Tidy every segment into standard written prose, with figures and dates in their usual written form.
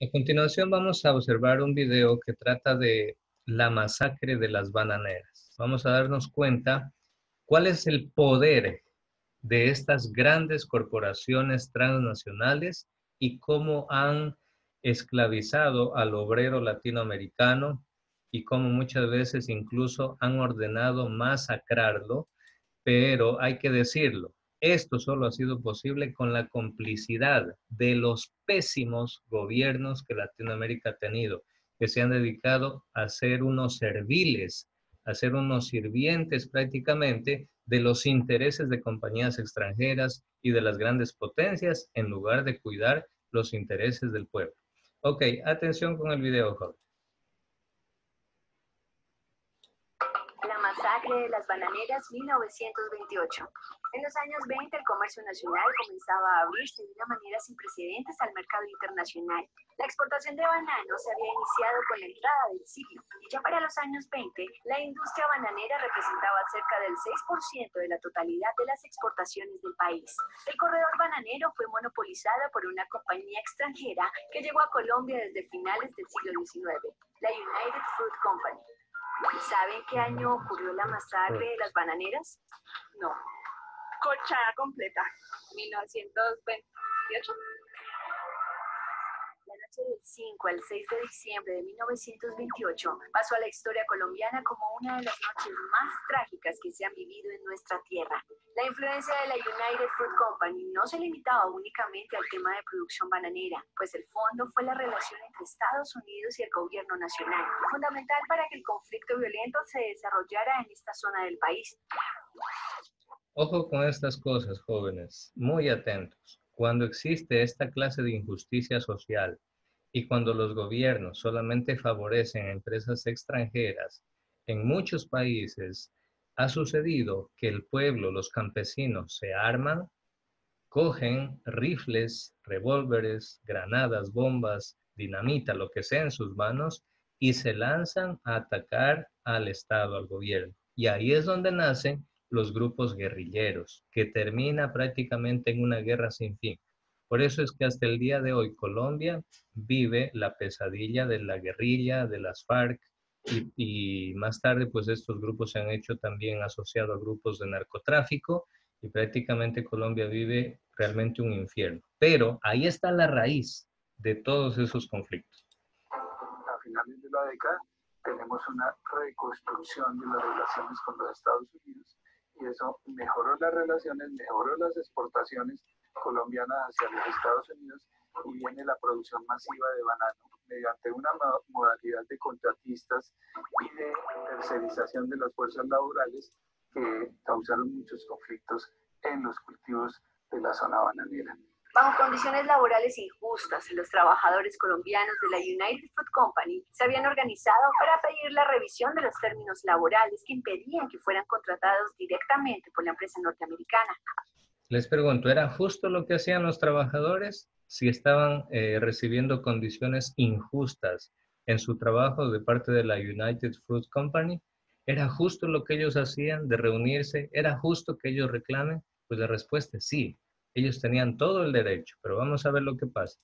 A continuación vamos a observar un video que trata de la masacre de las bananeras. Vamos a darnos cuenta cuál es el poder de estas grandes corporaciones transnacionales y cómo han esclavizado al obrero latinoamericano y cómo muchas veces incluso han ordenado masacrarlo, pero hay que decirlo, esto solo ha sido posible con la complicidad de los pésimos gobiernos que Latinoamérica ha tenido, que se han dedicado a ser unos serviles, a ser unos sirvientes prácticamente de los intereses de compañías extranjeras y de las grandes potencias en lugar de cuidar los intereses del pueblo. Ok, atención con el video, joven. La masacre de las bananeras 1928. En los años 20 el comercio nacional comenzaba a abrirse de una manera sin precedentes al mercado internacional. La exportación de bananos se había iniciado con la entrada del siglo y ya para los años 20 la industria bananera representaba cerca del 6% de la totalidad de las exportaciones del país. El corredor bananero fue monopolizado por una compañía extranjera que llegó a Colombia desde finales del siglo XIX, la United Fruit Company. ¿Saben qué año ocurrió la masacre de las bananeras? No. Corchada completa. 1928. La noche del 5 al 6 de diciembre de 1928 pasó a la historia colombiana como una de las noches más trágicas que se han vivido en nuestra tierra. La influencia de la United Fruit Company no se limitaba únicamente al tema de producción bananera, pues el fondo fue la relación entre Estados Unidos y el gobierno nacional, fundamental para que el conflicto violento se desarrollara en esta zona del país. Ojo con estas cosas, jóvenes, muy atentos. Cuando existe esta clase de injusticia social y cuando los gobiernos solamente favorecen a empresas extranjeras, en muchos países ha sucedido que el pueblo, los campesinos, se arman, cogen rifles, revólveres, granadas, bombas, dinamita, lo que sea en sus manos, y se lanzan a atacar al Estado, al gobierno. Y ahí es donde nacen los grupos guerrilleros, que termina prácticamente en una guerra sin fin. Por eso es que hasta el día de hoy Colombia vive la pesadilla de la guerrilla, de las FARC, y más tarde pues estos grupos se han hecho también asociados a grupos de narcotráfico y prácticamente Colombia vive realmente un infierno. Pero ahí está la raíz de todos esos conflictos. A finales de la década tenemos una reconstrucción de las relaciones con los Estados Unidos y eso mejoró las relaciones, mejoró las exportaciones colombianas hacia los Estados Unidos y viene la producción masiva de banano mediante una modalidad de contratistas y de tercerización de las fuerzas laborales que causaron muchos conflictos en los cultivos de la zona bananera. Bajo condiciones laborales injustas, los trabajadores colombianos de la United Fruit Company se habían organizado para pedir la revisión de los términos laborales que impedían que fueran contratados directamente por la empresa norteamericana. Les pregunto, ¿era justo lo que hacían los trabajadores si estaban recibiendo condiciones injustas en su trabajo de parte de la United Fruit Company? ¿Era justo lo que ellos hacían de reunirse? ¿Era justo que ellos reclamen? Pues la respuesta es sí. Ellos tenían todo el derecho, pero vamos a ver lo que pasa.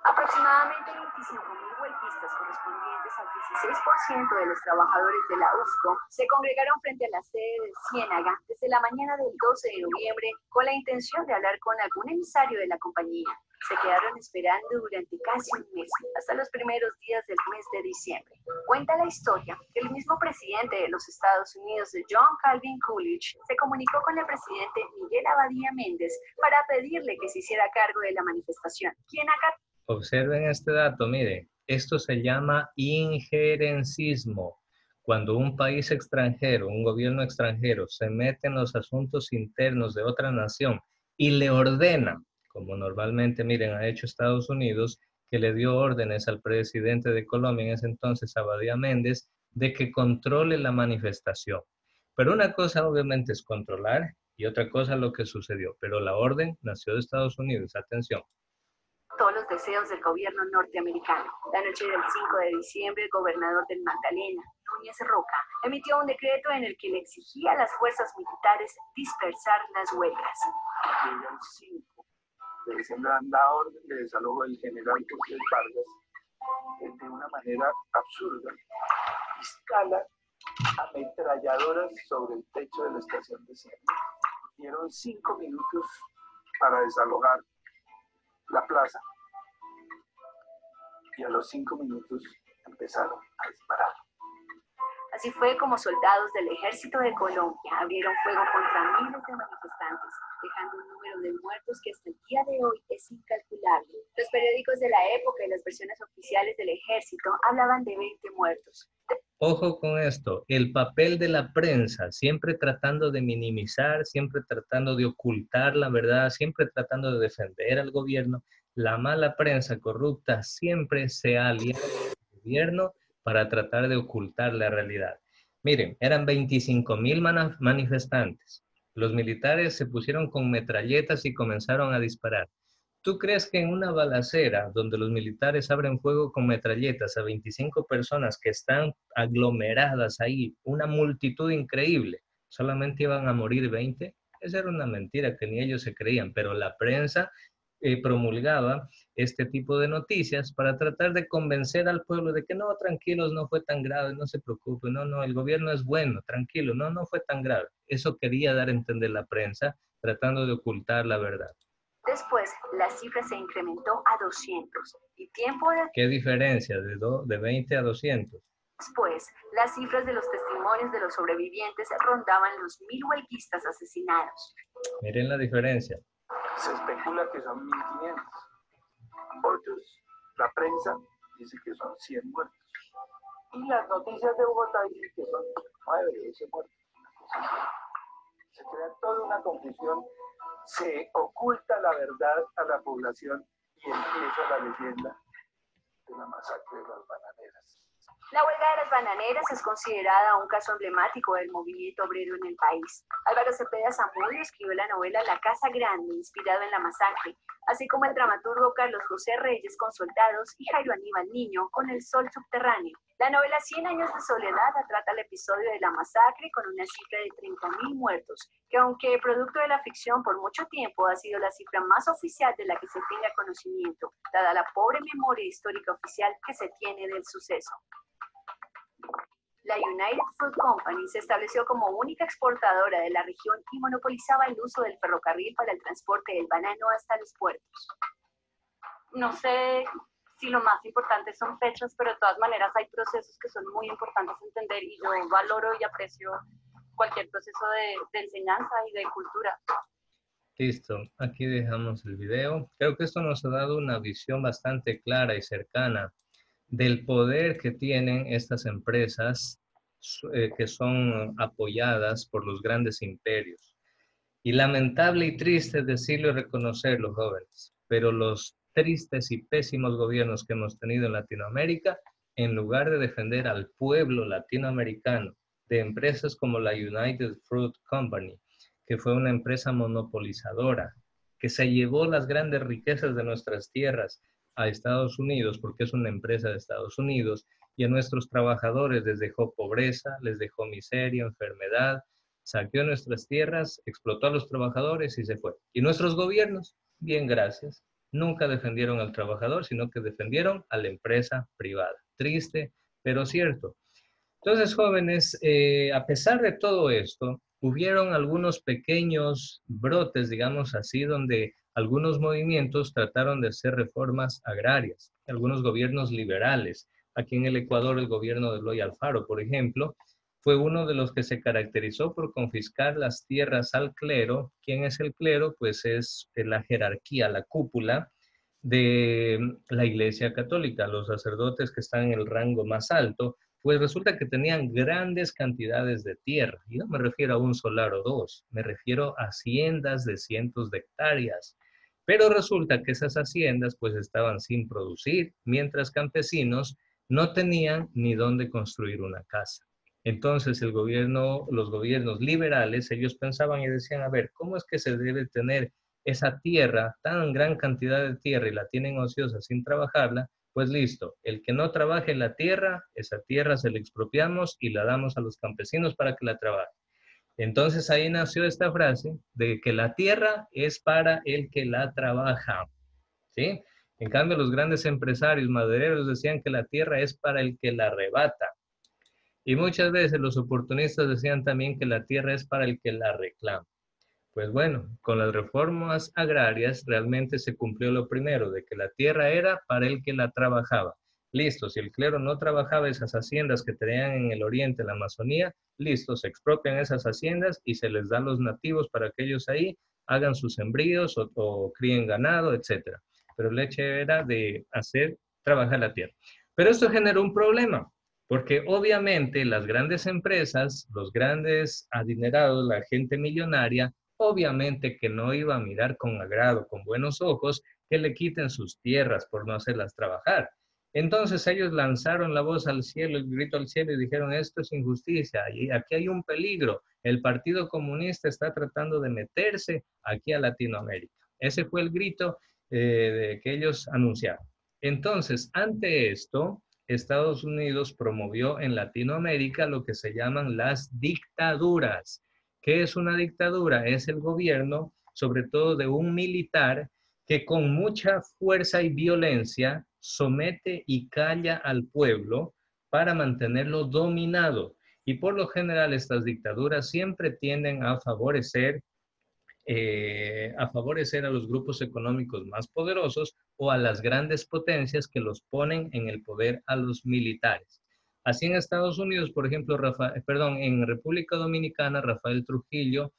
Aproximadamente 25.000 huelguistas correspondientes al 16% de los trabajadores de la UFCO se congregaron frente a la sede de Ciénaga desde la mañana del 12 de noviembre con la intención de hablar con algún emisario de la compañía. Se quedaron esperando durante casi un mes, hasta los primeros días del mes de diciembre. Cuenta la historia que el mismo presidente de los Estados Unidos, John Calvin Coolidge, se comunicó con el presidente Miguel Abadía Méndez para pedirle que se hiciera cargo de la manifestación. ¿Quién acá? Observen este dato, miren, esto se llama injerencismo. Cuando un país extranjero, un gobierno extranjero, se mete en los asuntos internos de otra nación y le ordena, como normalmente, miren, ha hecho Estados Unidos, que le dio órdenes al presidente de Colombia en ese entonces, Abadía Méndez, de que controle la manifestación. Pero una cosa obviamente es controlar y otra cosa lo que sucedió. Pero la orden nació de Estados Unidos, atención. Todos los deseos del gobierno norteamericano. La noche del 5 de diciembre, el gobernador del Magdalena, Núñez Roca, emitió un decreto en el que le exigía a las fuerzas militares dispersar las huelgas. El 5 de diciembre dan la orden de desalojo del general José Vargas de una manera absurda, instala ametralladoras sobre el techo de la estación de cine. Dieron 5 minutos para desalojar la plaza y a los 5 minutos empezaron a disparar. Así fue como soldados del Ejército de Colombia abrieron fuego contra miles de manifestantes, dejando un número de muertos que hasta el día de hoy es incalculable. Los periódicos de la época y las versiones oficiales del Ejército hablaban de 20 muertos. Ojo con esto, el papel de la prensa, siempre tratando de minimizar, siempre tratando de ocultar la verdad, siempre tratando de defender al gobierno. La mala prensa corrupta siempre se ha aliado con el gobierno para tratar de ocultar la realidad. Miren, eran 25,000 manifestantes. Los militares se pusieron con metralletas y comenzaron a disparar. ¿Tú crees que en una balacera donde los militares abren fuego con metralletas a 25 personas que están aglomeradas ahí, una multitud increíble, solamente iban a morir 20? Esa era una mentira que ni ellos se creían, pero la prensa promulgaba este tipo de noticias para tratar de convencer al pueblo de que no, tranquilos, no fue tan grave, no se preocupen, no, el gobierno es bueno, tranquilo, no fue tan grave. Eso quería dar a entender la prensa, tratando de ocultar la verdad. Después, la cifra se incrementó a 200 y tiempo de... ¿Qué diferencia de 20 a 200? Después, las cifras de los testimonios de los sobrevivientes rondaban los 1.000 huelguistas asesinados. Miren la diferencia. Se especula que son 1.500. Otros, la prensa, dice que son 100 muertos. Y las noticias de Bogotá dicen que son 9 o 10 muertos. Se crea toda una confusión, se oculta la verdad a la población y empieza la leyenda de la masacre de las bananeras. La huelga de las bananeras es considerada un caso emblemático del movimiento obrero en el país. Álvaro Cepeda Zamudio escribió la novela La Casa Grande, inspirado en la masacre, así como el dramaturgo Carlos José Reyes con Soldados y Jairo Aníbal Niño con El Sol Subterráneo. La novela 100 años de soledad trata el episodio de la masacre con una cifra de 30.000 muertos, que aunque producto de la ficción por mucho tiempo ha sido la cifra más oficial de la que se tenga conocimiento, dada la pobre memoria histórica oficial que se tiene del suceso. La United Fruit Company se estableció como única exportadora de la región y monopolizaba el uso del ferrocarril para el transporte del banano hasta los puertos. No sé si lo más importante son fechas, pero de todas maneras hay procesos que son muy importantes entender y yo valoro y aprecio cualquier proceso de enseñanza y de cultura. Listo, aquí dejamos el video. Creo que esto nos ha dado una visión bastante clara y cercana del poder que tienen estas empresas que son apoyadas por los grandes imperios. Y lamentable y triste decirlo y reconocerlo, jóvenes, pero los tristes y pésimos gobiernos que hemos tenido en Latinoamérica, en lugar de defender al pueblo latinoamericano de empresas como la United Fruit Company, que fue una empresa monopolizadora, que se llevó las grandes riquezas de nuestras tierras a Estados Unidos, porque es una empresa de Estados Unidos, y a nuestros trabajadores les dejó pobreza, les dejó miseria, enfermedad, saqueó nuestras tierras, explotó a los trabajadores y se fue. Y nuestros gobiernos, bien gracias, nunca defendieron al trabajador, sino que defendieron a la empresa privada. Triste, pero cierto. Entonces, jóvenes, a pesar de todo esto, hubieron algunos pequeños brotes, digamos así, donde algunos movimientos trataron de hacer reformas agrarias, algunos gobiernos liberales. Aquí en el Ecuador, el gobierno de Eloy Alfaro, por ejemplo, fue uno de los que se caracterizó por confiscar las tierras al clero. ¿Quién es el clero? Pues es la jerarquía, la cúpula de la Iglesia Católica, los sacerdotes que están en el rango más alto. Pues resulta que tenían grandes cantidades de tierra, y no me refiero a un solar o dos, me refiero a haciendas de cientos de hectáreas. Pero resulta que esas haciendas pues estaban sin producir, mientras campesinos no tenían ni dónde construir una casa. Entonces los gobiernos liberales, ellos pensaban y decían, a ver, ¿cómo es que se debe tener esa tierra, tan gran cantidad de tierra y la tienen ociosa sin trabajarla? Pues listo, el que no trabaje la tierra, esa tierra se la expropiamos y la damos a los campesinos para que la trabajen. Entonces ahí nació esta frase de que la tierra es para el que la trabaja, ¿sí? En cambio, los grandes empresarios madereros decían que la tierra es para el que la arrebata. Y muchas veces los oportunistas decían también que la tierra es para el que la reclama. Pues bueno, con las reformas agrarias realmente se cumplió lo primero, de que la tierra era para el que la trabajaba. Listo, si el clero no trabajaba esas haciendas que tenían en el oriente, en la Amazonía, listo, se expropian esas haciendas y se les da a los nativos para que ellos ahí hagan sus sembríos o críen ganado, etc. Pero el hecho era de hacer trabajar la tierra. Pero esto generó un problema, porque obviamente las grandes empresas, los grandes adinerados, la gente millonaria, obviamente que no iba a mirar con agrado, con buenos ojos, que le quiten sus tierras por no hacerlas trabajar. Entonces ellos lanzaron la voz al cielo, el grito al cielo y dijeron, esto es injusticia y aquí hay un peligro. El Partido Comunista está tratando de meterse aquí a Latinoamérica. Ese fue el grito que ellos anunciaron. Entonces, ante esto, Estados Unidos promovió en Latinoamérica lo que se llaman las dictaduras. ¿Qué es una dictadura? Es el gobierno, sobre todo de un militar, que con mucha fuerza y violencia somete y calla al pueblo para mantenerlo dominado. Y por lo general estas dictaduras siempre tienden a favorecer a los grupos económicos más poderosos o a las grandes potencias que los ponen en el poder a los militares. Así en Estados Unidos, por ejemplo, en República Dominicana, Rafael Trujillo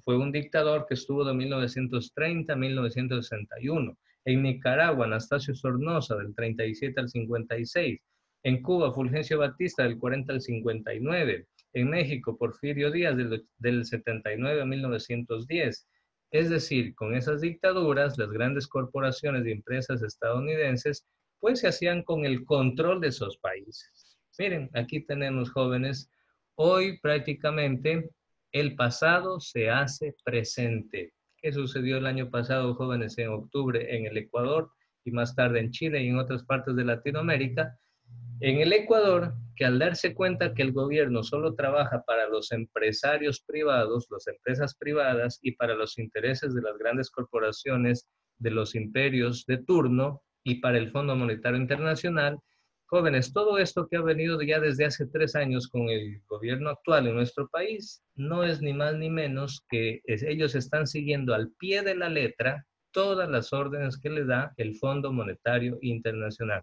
fue un dictador que estuvo de 1930 a 1961. En Nicaragua, Anastasio Somoza, del 37 al 56. En Cuba, Fulgencio Batista, del 40 al 59. En México, Porfirio Díaz, del 79 a 1910. Es decir, con esas dictaduras, las grandes corporaciones y empresas estadounidenses, pues se hacían con el control de esos países. Miren, aquí tenemos jóvenes, hoy prácticamente el pasado se hace presente. ¿Qué sucedió el año pasado, jóvenes, en octubre en el Ecuador y más tarde en Chile y en otras partes de Latinoamérica? En el Ecuador, que al darse cuenta que el gobierno solo trabaja para los empresarios privados, las empresas privadas y para los intereses de las grandes corporaciones, de los imperios de turno y para el Fondo Monetario Internacional, jóvenes, todo esto que ha venido ya desde hace 3 años con el gobierno actual en nuestro país, no es ni más ni menos que ellos están siguiendo al pie de la letra todas las órdenes que le da el Fondo Monetario Internacional.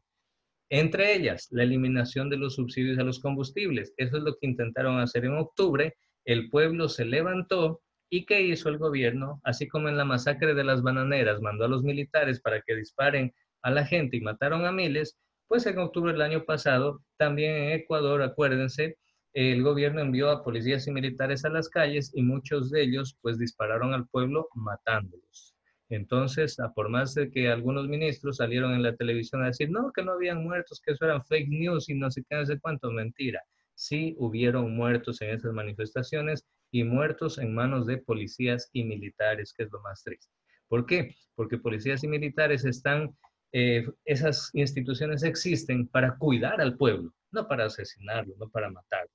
Entre ellas, la eliminación de los subsidios a los combustibles. Eso es lo que intentaron hacer en octubre. El pueblo se levantó y ¿qué hizo el gobierno? Así como en la masacre de las bananeras mandó a los militares para que disparen a la gente y mataron a miles, pues en octubre del año pasado, también en Ecuador, acuérdense, el gobierno envió a policías y militares a las calles y muchos de ellos pues dispararon al pueblo matándolos. Entonces, por más de que algunos ministros salieron en la televisión a decir, no, que no habían muertos, que eso eran fake news y no sé qué, no sé cuánto, mentira. Sí hubieron muertos en esas manifestaciones y muertos en manos de policías y militares, que es lo más triste. ¿Por qué? Porque policías y militares esas instituciones existen para cuidar al pueblo, no para asesinarlo, no para matarlo.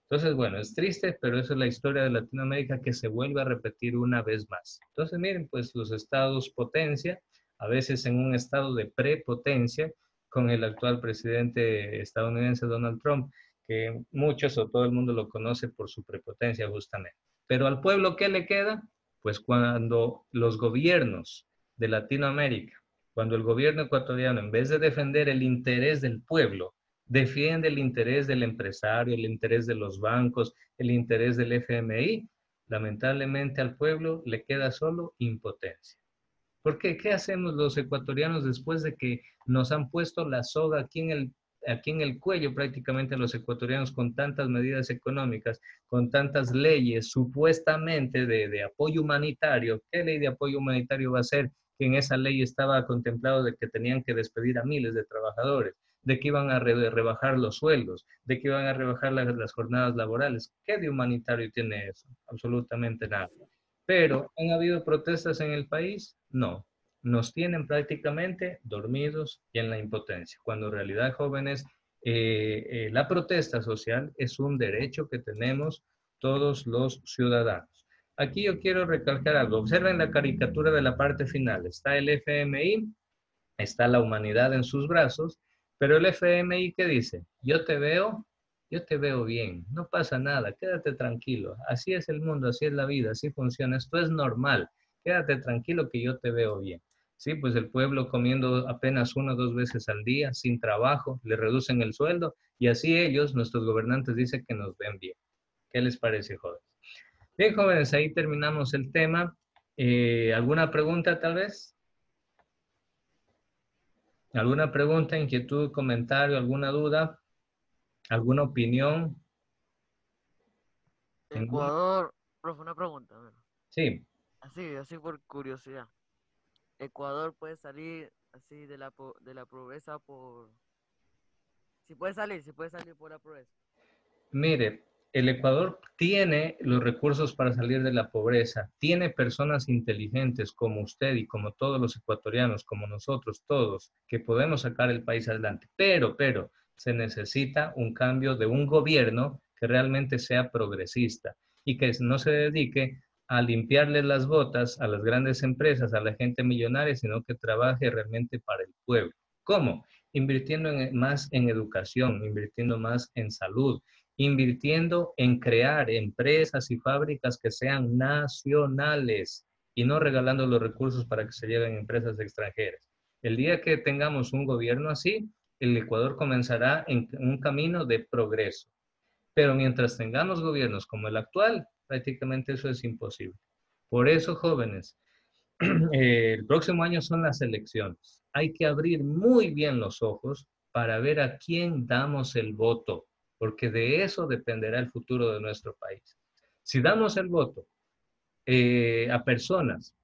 Entonces, bueno, es triste, pero esa es la historia de Latinoamérica que se vuelve a repetir una vez más. Entonces, miren, pues los estados potencia, a veces en un estado de prepotencia, con el actual presidente estadounidense Donald Trump, que muchos o todo el mundo lo conoce por su prepotencia justamente. Pero al pueblo, ¿qué le queda? Pues cuando los gobiernos de Latinoamérica, cuando el gobierno ecuatoriano, en vez de defender el interés del pueblo, defiende el interés del empresario, el interés de los bancos, el interés del FMI, lamentablemente al pueblo le queda solo impotencia. ¿Por qué? ¿Qué hacemos los ecuatorianos después de que nos han puesto la soga aquí en el cuello prácticamente a los ecuatorianos con tantas medidas económicas, con tantas leyes supuestamente de apoyo humanitario? ¿Qué ley de apoyo humanitario va a ser? Que en esa ley estaba contemplado de que tenían que despedir a miles de trabajadores, de que iban a rebajar los sueldos, de que iban a rebajar las jornadas laborales. ¿Qué de humanitario tiene eso? Absolutamente nada. Pero, ¿han habido protestas en el país? No. Nos tienen prácticamente dormidos y en la impotencia, cuando en realidad, jóvenes, la protesta social es un derecho que tenemos todos los ciudadanos. Aquí yo quiero recalcar algo. Observen la caricatura de la parte final. Está el FMI está la humanidad en sus brazos, pero el FMI, ¿qué dice? Yo te veo bien, no pasa nada, quédate tranquilo, así es el mundo, así es la vida, así funciona, esto es normal, quédate tranquilo que yo te veo bien. Sí, pues el pueblo comiendo apenas 1 o 2 veces al día, sin trabajo, le reducen el sueldo y así ellos, nuestros gobernantes, dicen que nos ven bien. ¿Qué les parece, jóvenes? Bien, jóvenes, ahí terminamos el tema. ¿Alguna pregunta tal vez? ¿Alguna pregunta, inquietud, comentario, alguna duda? ¿Alguna opinión? ¿Ninguna? Ecuador, profe, una pregunta, bueno, Sí. así por curiosidad. Ecuador puede salir así de de la pobreza por... si puede salir por la pobreza. Mire, el Ecuador tiene los recursos para salir de la pobreza, tiene personas inteligentes como usted y como todos los ecuatorianos, como nosotros todos, que podemos sacar el país adelante. Pero, se necesita un cambio de un gobierno que realmente sea progresista y que no se dedique a limpiarle las botas a las grandes empresas, a la gente millonaria, sino que trabaje realmente para el pueblo. ¿Cómo? Invirtiendo más en educación, invirtiendo más en salud, invirtiendo en crear empresas y fábricas que sean nacionales y no regalando los recursos para que se lleven empresas extranjeras. El día que tengamos un gobierno así, el Ecuador comenzará en un camino de progreso. Pero mientras tengamos gobiernos como el actual, prácticamente eso es imposible. Por eso, jóvenes, el próximo año son las elecciones. Hay que abrir muy bien los ojos para ver a quién damos el voto, porque de eso dependerá el futuro de nuestro país. Si damos el voto a personas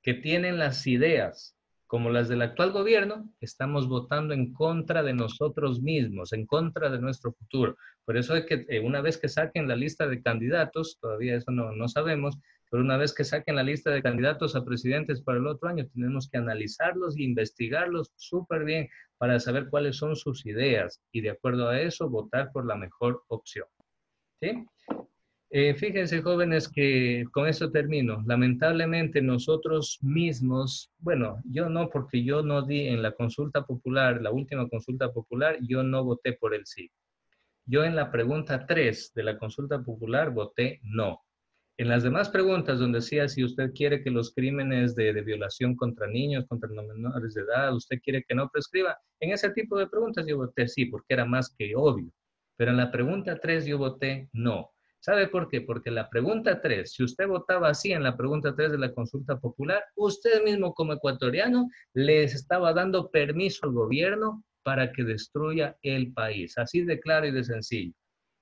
que tienen las ideas como las del actual gobierno, estamos votando en contra de nosotros mismos, en contra de nuestro futuro. Por eso es que una vez que saquen la lista de candidatos, todavía eso no sabemos, pero una vez que saquen la lista de candidatos a presidentes para el otro año, tenemos que analizarlos e investigarlos súper bien para saber cuáles son sus ideas y de acuerdo a eso votar por la mejor opción. ¿Sí? Fíjense, jóvenes, que con eso termino. Lamentablemente nosotros mismos, bueno, yo no, porque yo no di en la consulta popular, la última consulta popular, yo no voté por el sí. Yo en la pregunta 3 de la consulta popular voté no. En las demás preguntas donde decía si usted quiere que los crímenes de violación contra niños, contra menores de edad, usted quiere que no prescriba, en ese tipo de preguntas yo voté sí, porque era más que obvio. Pero en la pregunta 3 yo voté no. ¿Sabe por qué? Porque la pregunta 3, si usted votaba así en la pregunta 3 de la consulta popular, usted mismo como ecuatoriano les estaba dando permiso al gobierno para que destruya el país. Así de claro y de sencillo.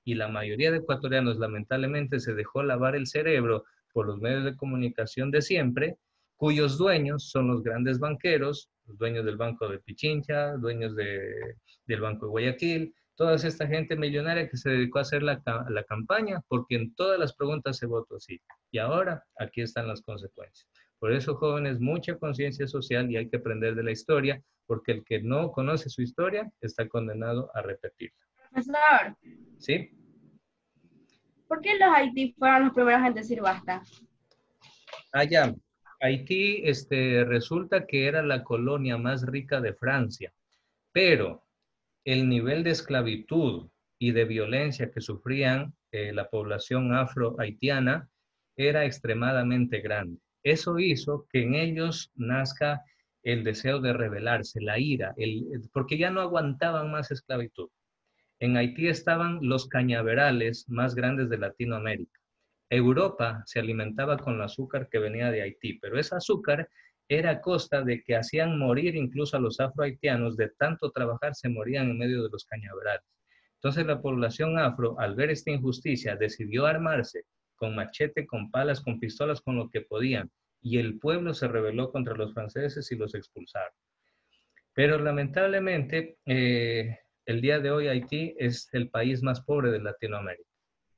Y la mayoría de ecuatorianos lamentablemente se dejó lavar el cerebro por los medios de comunicación de siempre, cuyos dueños son los grandes banqueros, los dueños del Banco de Pichincha, dueños del Banco de Guayaquil, toda esta gente millonaria que se dedicó a hacer la campaña, porque en todas las preguntas se votó así. Y ahora aquí están las consecuencias. Por eso, jóvenes, mucha conciencia social y hay que aprender de la historia, porque el que no conoce su historia está condenado a repetirla. Profesor, ¿Sí? ¿por qué los Haití fueron los primeros en decir basta? Allá, Haití, resulta que era la colonia más rica de Francia, pero el nivel de esclavitud y de violencia que sufrían la población afro-haitiana era extremadamente grande. Eso hizo que en ellos nazca el deseo de rebelarse, la ira, porque ya no aguantaban más esclavitud. En Haití estaban los cañaverales más grandes de Latinoamérica. Europa se alimentaba con el azúcar que venía de Haití, pero ese azúcar era a costa de que hacían morir incluso a los afrohaitianos, de tanto trabajar se morían en medio de los cañaverales. Entonces la población afro, al ver esta injusticia, decidió armarse con machete, con palas, con pistolas, con lo que podían, y el pueblo se rebeló contra los franceses y los expulsaron. Pero lamentablemente, el día de hoy Haití es el país más pobre de Latinoamérica,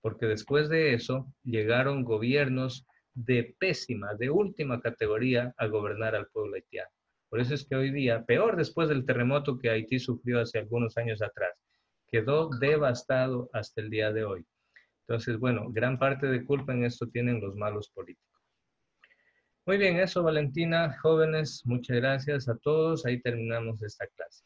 porque después de eso llegaron gobiernos de pésima, de última categoría a gobernar al pueblo haitiano. Por eso es que hoy día, peor después del terremoto que Haití sufrió hace algunos años atrás, quedó devastado hasta el día de hoy. Entonces, bueno, gran parte de culpa en esto tienen los malos políticos. Muy bien, eso Valentina, jóvenes, muchas gracias a todos. Ahí terminamos esta clase.